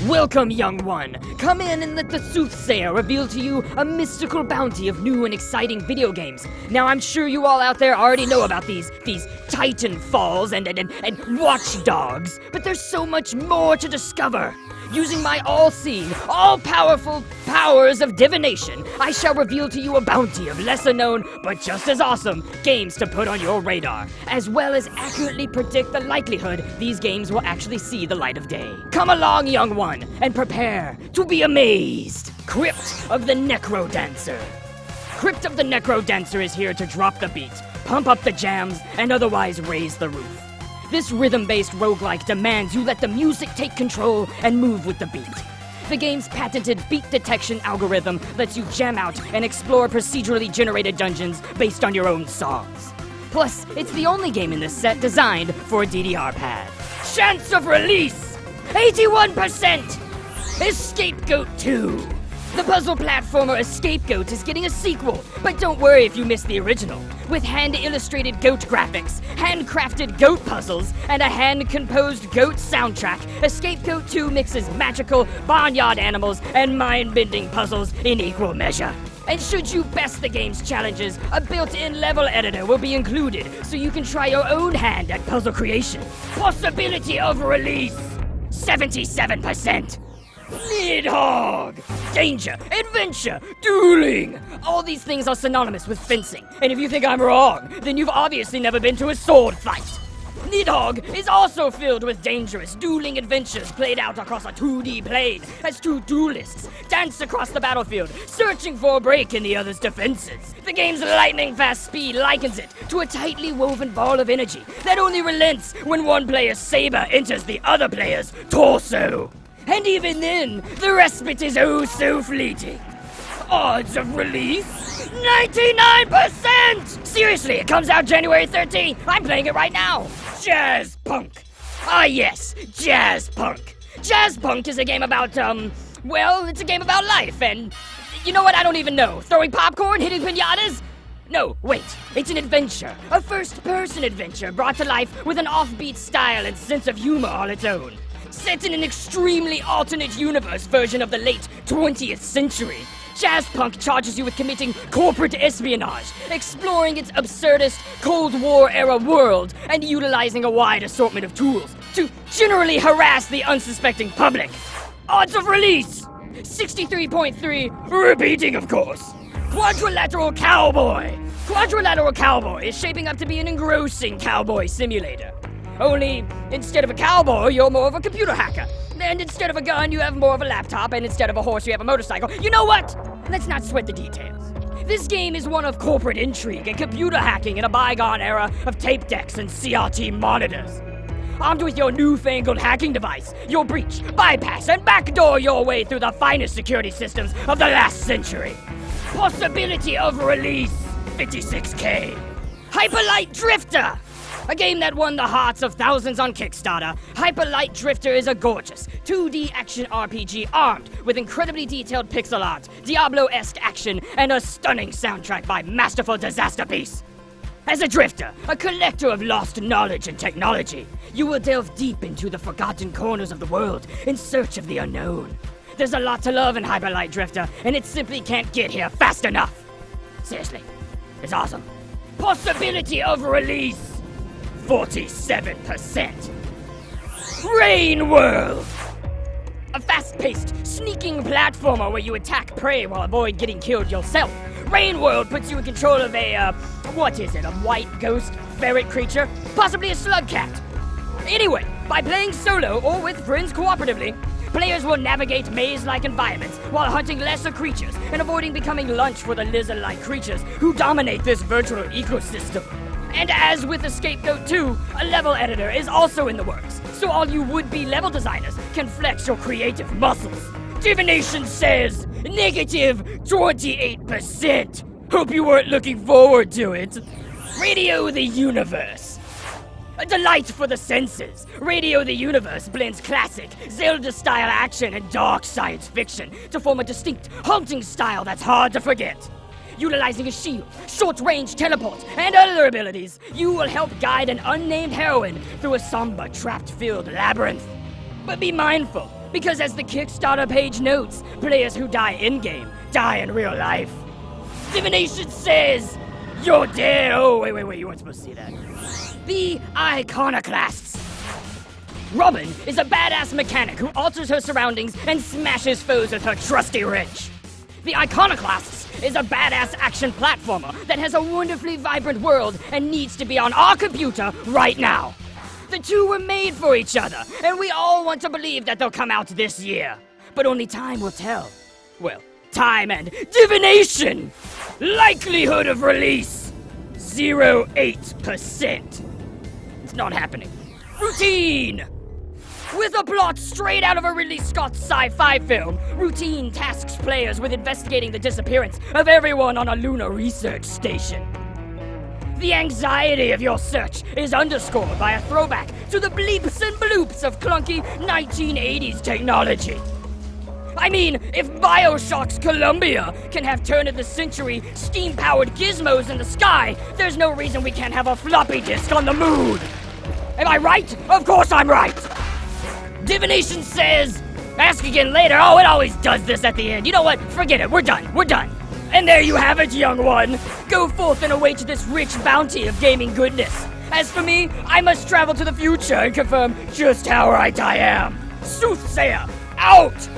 Welcome, young one. Come in and let the soothsayer reveal to you a mystical bounty of new and exciting video games. Now, I'm sure you all out there already know about these Titanfalls and Watch Dogs, but there's so much more to discover. Using my all-seeing, all-powerful powers of divination, I shall reveal to you a bounty of lesser-known, but just as awesome, games to put on your radar, as well as accurately predict the likelihood these games will actually see the light of day. Come along, young one, and prepare to be amazed! Crypt of the Necrodancer. Crypt of the Necrodancer is here to drop the beat, pump up the jams, and otherwise raise the roof. This rhythm-based roguelike demands you let the music take control and move with the beat. The game's patented beat detection algorithm lets you jam out and explore procedurally generated dungeons based on your own songs. Plus, it's the only game in this set designed for a DDR pad. Chance of release! 81%! Escapegoat 2. The puzzle platformer Escapegoat is getting a sequel, but don't worry if you missed the original. With hand-illustrated goat graphics, handcrafted goat puzzles, and a hand-composed goat soundtrack, Escapegoat 2 mixes magical, barnyard animals, and mind-bending puzzles in equal measure. And should you best the game's challenges, a built-in level editor will be included, so you can try your own hand at puzzle creation. Possibility of release, 77%. Nidhogg! Danger, adventure, dueling! All these things are synonymous with fencing, and if you think I'm wrong, then you've obviously never been to a sword fight. Nidhogg is also filled with dangerous, dueling adventures played out across a 2D plane as two duelists dance across the battlefield, searching for a break in the other's defenses. The game's lightning-fast speed likens it to a tightly woven ball of energy that only relents when one player's saber enters the other player's torso. And even then, the respite is oh so fleeting. Odds of release? 99%! Seriously, it comes out January 13th. I'm playing it right now. Jazzpunk. Ah yes, Jazzpunk. Jazzpunk is a game about, well, it's a game about life, and you know what, I don't even know. Throwing popcorn, hitting piñatas? No, wait, it's an adventure. A first-person adventure brought to life with an offbeat style and sense of humor all its own. Set in an extremely alternate universe version of the late 20th century, Jazzpunk charges you with committing corporate espionage, exploring its absurdist Cold War-era world, and utilizing a wide assortment of tools to generally harass the unsuspecting public. Odds of release! 63.3, repeating of course. Quadrilateral Cowboy! Quadrilateral Cowboy is shaping up to be an engrossing cowboy simulator. Only, instead of a cowboy, you're more of a computer hacker. And instead of a gun, you have more of a laptop, and instead of a horse, you have a motorcycle. You know what? Let's not sweat the details. This game is one of corporate intrigue and computer hacking in a bygone era of tape decks and CRT monitors. Armed with your newfangled hacking device, you'll breach, bypass, and backdoor your way through the finest security systems of the last century. Possibility of release, 56K. Hyperlight Drifter! A game that won the hearts of thousands on Kickstarter, Hyperlight Drifter is a gorgeous 2D action RPG armed with incredibly detailed pixel art, Diablo-esque action, and a stunning soundtrack by Masterful Disasterpiece. As a drifter, a collector of lost knowledge and technology, you will delve deep into the forgotten corners of the world in search of the unknown. There's a lot to love in Hyperlight Drifter, and it simply can't get here fast enough. Seriously, it's awesome. Possibility of release, 47%. Rain World! A fast-paced, sneaking platformer where you attack prey while avoid getting killed yourself. Rain World puts you in control of a, what is it, a white ghost ferret creature? Possibly a slug cat. Anyway, by playing solo or with friends cooperatively, players will navigate maze-like environments while hunting lesser creatures and avoiding becoming lunch for the lizard-like creatures who dominate this virtual ecosystem. And as with Escapegoat 2, a level editor is also in the works, so all you would-be level designers can flex your creative muscles. Divination says negative 28%. Hope you weren't looking forward to it. Radio the Universe. A delight for the senses, Radio the Universe blends classic, Zelda-style action and dark science fiction to form a distinct, haunting style that's hard to forget. Utilizing a shield, short-range teleport, and other abilities, you will help guide an unnamed heroine through a somber, trap-filled labyrinth. But be mindful, Because as the Kickstarter page notes, players who die in-game die in real life. Divination says you're dead. Oh, wait, you weren't supposed to see that. The Iconoclasts. Robin is a badass mechanic who alters her surroundings and smashes foes with her trusty wrench. The Iconoclasts is a badass action platformer that has a wonderfully vibrant world and needs to be on our computer right now. The two were made for each other, and we all want to believe that they'll come out this year. But only time will tell. Well, time and divination! Likelihood of release, 0.8%. It's not happening. Routine! With a plot straight out of a Ridley Scott sci-fi film, Routine tasks players with investigating the disappearance of everyone on a lunar research station. The anxiety of your search is underscored by a throwback to the bleeps and bloops of clunky 1980s technology. I mean, if BioShock's Columbia can have turn-of-the-century steam-powered gizmos in the sky, there's no reason we can't have a floppy disk on the moon. Am I right? Of course I'm right! Divination says, ask again later. Oh, it always does this at the end. You know what? Forget it. We're done. And there you have it, young one. Go forth and await this rich bounty of gaming goodness. As for me, I must travel to the future and confirm just how right I am. Soothsayer, out!